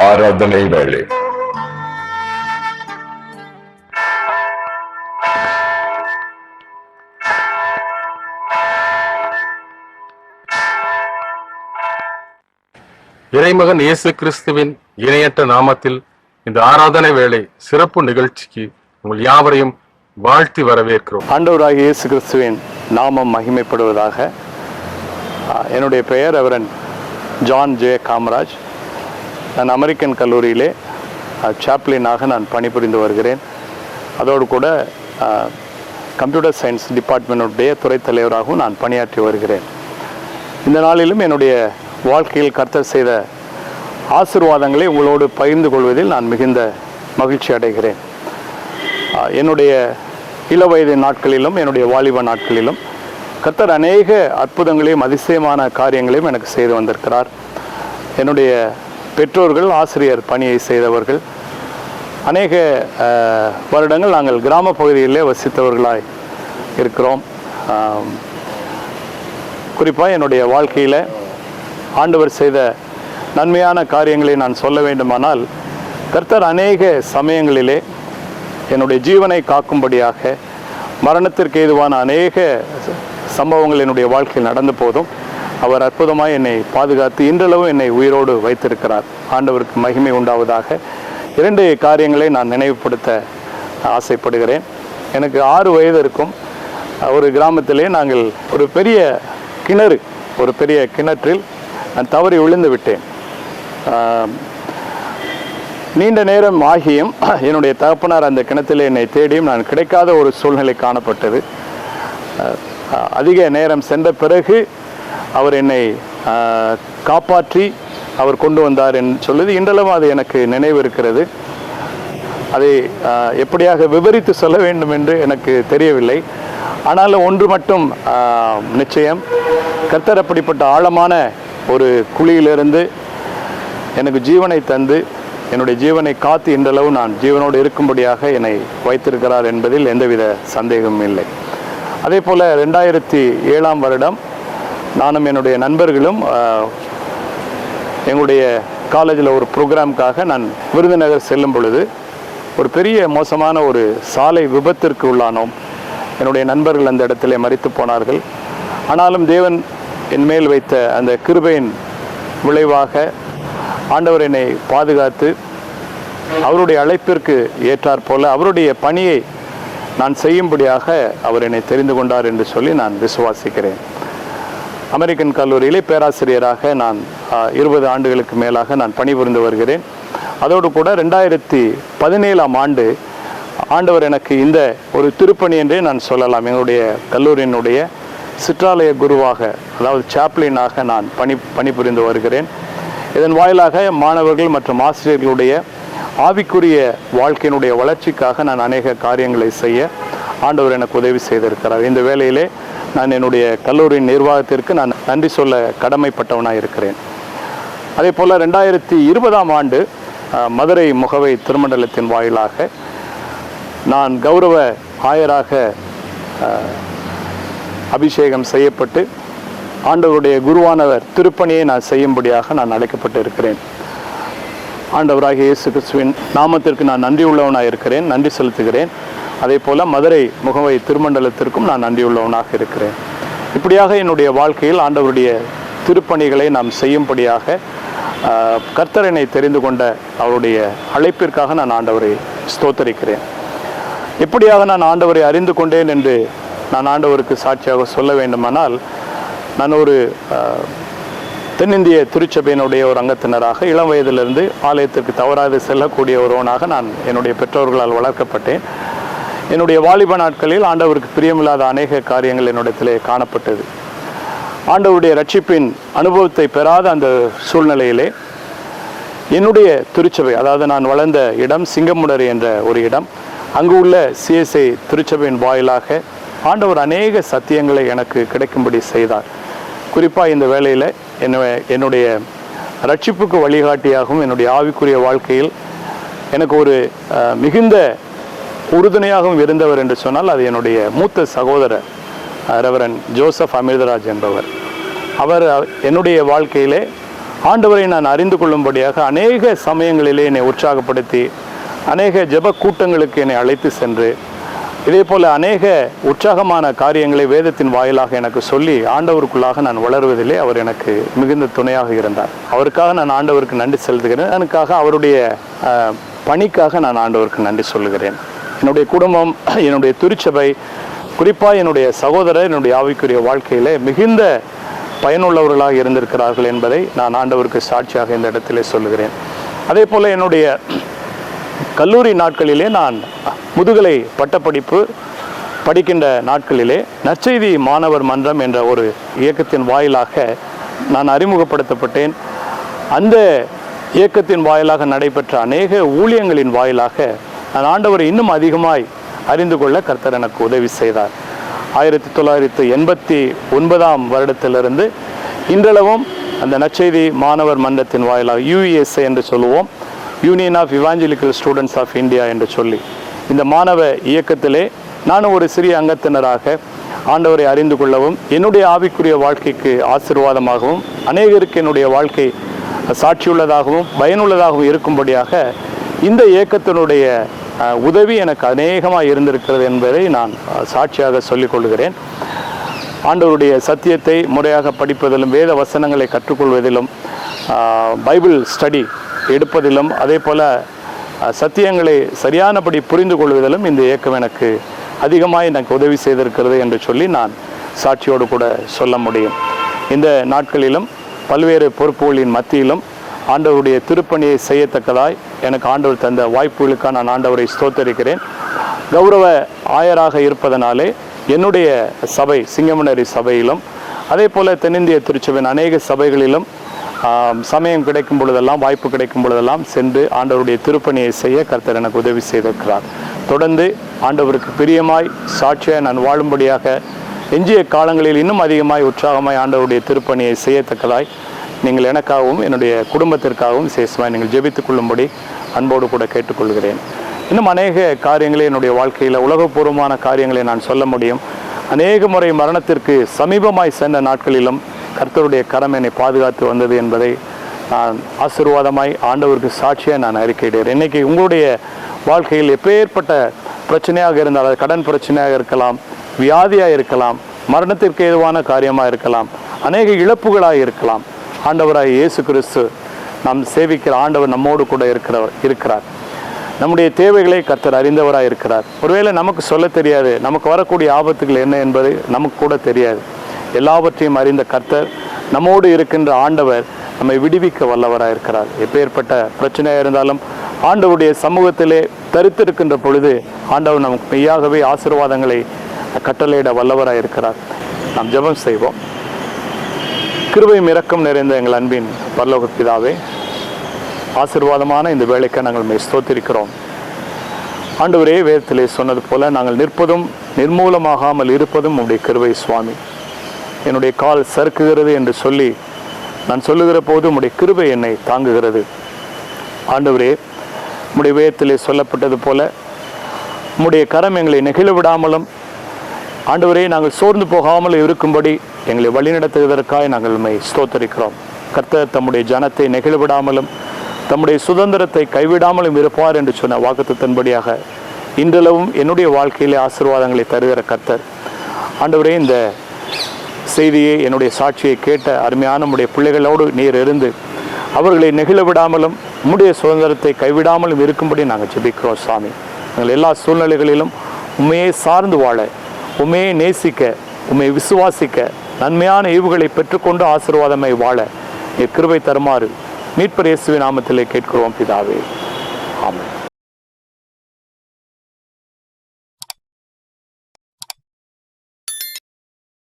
ஆராதனை வேளை. இறைமகன் இயேசு கிறிஸ்துவின் இணையற்ற நாமத்தில் இந்த ஆராதனை வேளை சிறப்பு நிகழ்ச்சிக்கு உங்கள் யாவரையும் வாழ்த்தி வரவேற்கிறோம். ஆண்டவராகிய இயேசு கிறிஸ்துவின் நாமம் மகிமைப்படுவதாக. என்னுடைய பெயர் ரெவரண்ட் ஜான் ஜே காமராஜ். நான் அமெரிக்கன் கல்லூரியிலே சாப்ளினாக நான் பணிபுரிந்து வருகிறேன். அதோடு கூட கம்ப்யூட்டர் சயின்ஸ் டிபார்ட்மெண்ட்டுடைய துறை தலைவராகவும் நான் பணியாற்றி வருகிறேன். இந்த நாளிலும் என்னுடைய வாழ்க்கையில் கர்த்தர் செய்த ஆசீர்வாதங்களை உங்களோடு பகிர்ந்து கொள்வதில் நான் மிகுந்த மகிழ்ச்சி அடைகிறேன். என்னுடைய இளவயது நாட்களிலும் என்னுடைய வாலிப நாட்களிலும் கர்த்தர் அநேக அற்புதங்களையும் அதிசயமான காரியங்களையும் எனக்கு செய்து வந்திருக்கிறார். என்னுடைய பெற்றோர்கள் ஆசிரியர் பணியை செய்தவர்கள். அநேக வருடங்கள் நாங்கள் கிராம பகுதியிலே வசித்தவர்களாய் இருக்கிறோம். குறிப்பாக என்னுடைய வாழ்க்கையில் ஆண்டவர் செய்த நன்மையான காரியங்களை நான் சொல்ல வேண்டுமானால், கர்த்தர் அநேக சமயங்களிலே என்னுடைய ஜீவனை காக்கும்படியாக மரணத்திற்கு ஏதுவான அநேக சம்பவங்கள் என்னுடைய வாழ்க்கையில் நடந்த போதும் அவர் அற்புதமாக என்னை பாதுகாத்து இன்றளவு என்னை உயிரோடு வைத்திருக்கிறார். ஆண்டவருக்கு மகிமை உண்டாவதாக. 2 காரியங்களை நான் நினைவுபடுத்த ஆசைப்படுகிறேன். எனக்கு 6 வயது இருக்கும். ஒரு கிராமத்திலே நாங்கள் ஒரு பெரிய கிணற்றில் நான் தவறி விழுந்து விட்டேன். நீண்ட நேரம் ஆகியும் என்னுடைய தகப்பனார் அந்த கிணத்திலே என்னை தேடியும் நான் கிடைக்காத ஒரு சூழ்நிலை காணப்பட்டது. அதிக நேரம் சென்ற பிறகு அவர் என்னை காப்பாற்றி அவர் கொண்டு வந்தார் என்று சொல்லுது இன்றளவும் அது எனக்கு நினைவு இருக்கிறது. அதை எப்படியாக விவரித்து சொல்ல வேண்டும் என்று எனக்கு தெரியவில்லை. ஆனாலும் ஒன்று மட்டும் நிச்சயம், கர்த்தர் அப்படிப்பட்ட ஆழமான ஒரு குழியிலிருந்து எனக்கு ஜீவனை தந்து என்னுடைய ஜீவனை காத்து இன்றளவு நான் ஜீவனோடு இருக்கும்படியாக என்னை வைத்திருக்கிறார் என்பதில் எந்தவித சந்தேகமும் இல்லை. அதே போல் 2007ஆம் வருடம் நானும் என்னுடைய நண்பர்களும் எங்களுடைய காலேஜில் ஒரு ப்ரோக்ராமுக்காக நான் விருதுநகர் செல்லும் பொழுது ஒரு பெரிய மோசமான ஒரு சாலை விபத்திற்கு உள்ளானோம். என்னுடைய நண்பர்கள் அந்த இடத்திலே மரித்து போனார்கள். ஆனாலும் தேவன் என் மேல் வைத்த அந்த கிருபையின் விளைவாக ஆண்டவர் என்னை பாதுகாத்து அவருடைய அழைப்பிற்கு ஏற்றாற் போல அவருடைய பணியை நான் செய்யும்படியாக அவர் என்னை தெரிந்து கொண்டார் என்று சொல்லி நான் விசுவாசிக்கிறேன். அமெரிக்கன் கல்லூரியிலே பேராசிரியராக நான் 20 ஆண்டுகளுக்கு மேலாக நான் பணிபுரிந்து வருகிறேன். அதோடு கூட 2017ஆம் ஆண்டு ஆண்டவர் எனக்கு இந்த ஒரு திருப்பணி என்றே நான் சொல்லலாம். எங்களுடைய கல்லூரியினுடைய சிற்றாலய குருவாக, அதாவது சாப்ளினாக நான் பணிபுரிந்து வருகிறேன். இதன் வாயிலாக மாணவர்கள் மற்றும் ஆசிரியர்களுடைய ஆவிக்குரிய வாழ்க்கையினுடைய வளர்ச்சிக்காக நான் அநேக காரியங்களை செய்ய ஆண்டவர் எனக்கு உதவி செய்திருக்கிறார். இந்த வேளையிலே நான் என்னுடைய கல்லூரியின் நிர்வாகத்திற்கு நான் நன்றி சொல்ல கடமைப்பட்டவனாக இருக்கிறேன். அதே போல் 2020ஆம் ஆண்டு மதுரை முகவை திருமண்டலத்தின் வாயிலாக நான் கௌரவ ஆயராக அபிஷேகம் செய்யப்பட்டு ஆண்டவருடைய குருவானவர் திருப்பணியை நான் செய்யும்படியாக நான் அழைக்கப்பட்டு இருக்கிறேன். ஆண்டவராகிய இயேசு கிறிஸ்துவின் நாமத்திற்கு நான் நன்றி உள்ளவனாக இருக்கிறேன், நன்றி செலுத்துகிறேன். அதே போல் மதுரை முகவை திருமண்டலத்திற்கும் நான் நன்றியுள்ளவனாக இருக்கிறேன். இப்படியாக என்னுடைய வாழ்க்கையில் ஆண்டவருடைய திருப்பணிகளை நாம் செய்யும்படியாக கர்த்தரனை தெரிந்து கொண்ட அவருடைய அழைப்பிற்காக நான் ஆண்டவரை ஸ்தோத்தரிக்கிறேன். எப்படியாக நான் ஆண்டவரை அறிந்து கொண்டேன் என்று நான் ஆண்டவருக்கு சாட்சியாக சொல்ல வேண்டுமானால், நான் ஒரு தென்னிந்திய திருச்சபையினுடைய ஒரு அங்கத்தினராக இளம் வயதிலிருந்து ஆலயத்திற்கு தவறாது செல்லக்கூடிய ஒருவனாக நான் என்னுடைய பெற்றோர்களால் வளர்க்கப்பட்டேன். என்னுடைய வாலிப நாட்களில் ஆண்டவருக்கு பிரியமில்லாத அநேக காரியங்கள் என்னிடத்திலே காணப்பட்டது. ஆண்டவருடைய ரட்சிப்பின் அனுபவத்தை பெறாத அந்த சூழ்நிலையிலே என்னுடைய திருச்சபை, அதாவது நான் வளர்ந்த இடம் சிங்கமுடரி என்ற ஒரு இடம், அங்கு உள்ள CSI திருச்சபையின் வாயிலாக ஆண்டவர் அநேக சத்தியங்களை எனக்கு கிடைக்கும்படி செய்தார். குறிப்பாக இந்த வேளையில் என்னுடைய ரட்சிப்புக்கு வழிகாட்டியாகவும் என்னுடைய ஆவிக்குரிய வாழ்க்கையில் எனக்கு ஒரு மிகுந்த உறுதுணையாகவும் இருந்தவர் என்று சொன்னால் அது என்னுடைய மூத்த சகோதரர் ரெவரண்ட் ஜோசப் அமிர்தராஜ் என்பவர். அவர் என்னுடைய வாழ்க்கையிலே ஆண்டவரை நான் அறிந்து கொள்ளும்படியாக அநேக சமயங்களிலே என்னை உற்சாகப்படுத்தி அநேக ஜெப கூட்டங்களுக்கு என்னை அழைத்து சென்று இதே போல் அநேக உற்சாகமான காரியங்களை வேதத்தின் வாயிலாக எனக்கு சொல்லி ஆண்டவருக்குள்ளாக நான் வளருவதிலே அவர் எனக்கு மிகுந்த துணையாக இருந்தார். அவருக்காக நான் ஆண்டவருக்கு நன்றி செலுத்துகிறேன். எனக்காக அவருடைய பணிக்காக நான் ஆண்டவருக்கு நன்றி சொல்லுகிறேன். என்னுடைய குடும்பம், என்னுடைய திருச்சபை, குறிப்பாக என்னுடைய சகோதரர் என்னுடைய ஆவிக்குரிய வாழ்க்கையிலே மிகுந்த பயனுள்ளவர்களாக இருந்திருக்கிறார்கள் என்பதை நான் ஆண்டவருக்கு சாட்சியாக இந்த இடத்திலே சொல்லுகிறேன். அதே போல் என்னுடைய கல்லூரி நாட்களிலே நான் முதுகலை பட்டப்படிப்பு படிக்கின்ற நாட்களிலே நற்செய்தி மாணவர் மன்றம் என்ற ஒரு இயக்கத்தின் வாயிலாக நான் அறிமுகப்படுத்தப்பட்டேன். அந்த இயக்கத்தின் வாயிலாக நடைபெற்ற அநேக ஊழியங்களின் வாயிலாக நான் ஆண்டவரை இன்னும் அதிகமாய் அறிந்து கொள்ள கர்த்தர் எனக்கு உதவி செய்தார். 1989 வருடத்திலிருந்து இன்றளவும் அந்த நற்செய்தி மாணவர் மன்றத்தின் வாயிலாக UESA என்று சொல்லுவோம், union of evangelical students of India என்று சொல்லி இந்த மாணவ இயக்கத்திலே நானும் ஒரு சிறிய அங்கத்தினராக ஆண்டவரை அறிந்து கொள்ளவும் என்னுடைய ஆவிக்குரிய வாழ்க்கைக்கு ஆசீர்வாதமாகவும் அநேகருக்கு என்னுடைய வாழ்க்கை சாட்சியுள்ளதாகவும் பயனுள்ளதாகவும் இருக்கும்படியாக இந்த இயக்கத்தினுடைய உதவி எனக்கு அநேகமாக இருந்திருக்கிறது என்பதை நான் சாட்சியாக சொல்லிக் கொள்கிறேன். ஆண்டவருடைய சத்தியத்தை முறையாக படிப்பதிலும் வேத வசனங்களை கற்றுக்கொள்வதிலும் பைபிள் ஸ்டடி எடுப்பதிலும் அதே போல் சத்தியங்களை சரியானபடி புரிந்து கொள்வதிலும் இந்த இயக்கம் எனக்கு அதிகமாக எனக்கு உதவி செய்திருக்கிறது என்று சொல்லி நான் சாட்சியோடு கூட சொல்ல முடியும். இந்த நாட்களிலும் பல்வேறு பொறுப்புகளின் மத்தியிலும் ஆண்டவருடைய திருப்பணியை செய்யத்தக்கதாய் எனக்கு ஆண்டவர் தந்த வாய்ப்புகளுக்காக நான் ஆண்டவரை ஸ்தோத்தரிக்கிறேன். கௌரவ ஆயராக இருப்பதனாலே என்னுடைய சபை சிங்கமனரி சபையிலும் அதே போல் தென்னிந்திய திருச்சபையின் அநேக சபைகளிலும் சமயம் கிடைக்கும் பொழுதெல்லாம் வாய்ப்பு கிடைக்கும் பொழுதெல்லாம் சென்று ஆண்டவருடைய திருப்பணியை செய்ய கர்த்தர் எனக்கு உதவி செய்திருக்கிறார். தொடர்ந்து ஆண்டவருக்கு பிரியமாய் சாட்சியாய் நான் வாழும்படியாக எஞ்சிய காலங்களில் இன்னும் அதிகமாய் உற்சாகமாய் ஆண்டவருடைய திருப்பணியை செய்யத்தக்கதாய் நீங்கள் எனக்காகவும் என்னுடைய குடும்பத்திற்காகவும் விசேஷமாய் நீங்கள் ஜெபித்துக் கொள்ளும்படி அன்போடு கூட கேட்டுக்கொள்கிறேன். இன்னும் அநேக காரியங்களை என்னுடைய வாழ்க்கையில் உலகபூர்வமான காரியங்களை நான் சொல்ல முடியும். அநேக முறை மரணத்திற்கு சமீபமாய் சென்ற நாட்களிலும் கர்த்தருடைய கரம் என்னை பாதுகாத்து வந்தது என்பதை நான் ஆசீர்வாதமாய் ஆண்டவருக்கு சாட்சியாக நான் அறிக்கையிடுகிறேன். இன்றைக்கி உங்களுடைய வாழ்க்கையில் எப்பேற்பட்ட பிரச்சனையாக இருந்தால், அது கடன் பிரச்சனையாக இருக்கலாம், வியாதியாக இருக்கலாம், மரணத்திற்கு ஏதுவான காரியமாக இருக்கலாம், அநேக இழப்புகளாக இருக்கலாம், ஆண்டவராய் இயேசு கிறிஸ்து நாம் சேவிக்கிற ஆண்டவர் நம்மோடு கூட இருக்கிறார். நம்முடைய தேவைகளை கர்த்தர் அறிந்தவராக இருக்கிறார். ஒருவேளை நமக்கு சொல்ல தெரியாது, நமக்கு வரக்கூடிய ஆபத்துகள் என்ன என்பது நமக்கு கூட தெரியாது. எல்லாவற்றையும் அறிந்த கர்த்தர் நம்மோடு இருக்கின்ற ஆண்டவர் நம்மை விடுவிக்க வல்லவராக இருக்கிறார். எப்பேற்பட்ட பிரச்சனையாக இருந்தாலும் ஆண்டவருடைய சமூகத்திலே தரித்திருக்கின்ற பொழுது ஆண்டவர் நமக்கு மெய்யாகவே ஆசீர்வாதங்களை கட்டளையிட வல்லவராக இருக்கிறார். நாம் ஜெபம் செய்வோம். கிருபையும் இரக்கம் நிறைந்த எங்கள் அன்பின் பரலோக பிதாவே, ஆசீர்வாதமான இந்த வேலைக்கு நாங்கள் ஸ்தோத்திரிக்கிறோம். ஆண்டவரே, வேதத்திலே சொன்னது போல நாங்கள் நிற்பதும் நிர்மூலமாகாமல் இருப்பதும் உம்முடைய கிருபை சுவாமி. என்னுடைய கால் சறுக்குகிறது என்று சொல்லி நான் சொல்லுகிற போது உம்முடைய கிருபை என்னை தாங்குகிறது. ஆண்டவரே, உம்முடைய வேதத்திலே சொல்லப்பட்டது போல உம்முடைய கரம் எங்களை நெகிழ விடாமலும் ஆண்டவரே நாங்கள் சோர்ந்து போகாமல் இருக்கும்படி எங்களை வழிநடத்துவதற்காக நாங்கள் உம்மை ஸ்தோத்தரிக்கிறோம். கர்த்தர் தம்முடைய ஜனத்தை நெகிழ விடாமலும் தம்முடைய சுதந்திரத்தை கைவிடாமலும் இருப்பார் என்று சொன்ன வாக்குத்தத்தின்படியாக இன்றளவும் என்னுடைய வாழ்க்கையிலே ஆசீர்வாதங்களை தருகிற கர்த்தர் ஆண்டவரே, இந்த செய்தியை என்னுடைய சாட்சியை கேட்ட அருமையான நம்முடைய பிள்ளைகளோடு நீர் இருந்து அவர்களை நெகிழ விடாமலும் உம்முடைய சுதந்திரத்தை கைவிடாமலும் இருக்கும்படி நாங்கள் ஜெபிக்கிறோம் சாமி. நாங்கள் எல்லா சூழ்நிலைகளிலும் உண்மையை சார்ந்து வாழ, உண்மையை நேசிக்க, உண்மையை விசுவாசிக்க, நன்மையான ஈவுகளை பெற்றுக்கொண்டு ஆசீர்வாதமாய் வாழ நீர் கிருபை தருமாறு மீட்பர் இயேசுவின் நாமத்திலே கேட்கிறோம் பிதாவே. ஆமென்.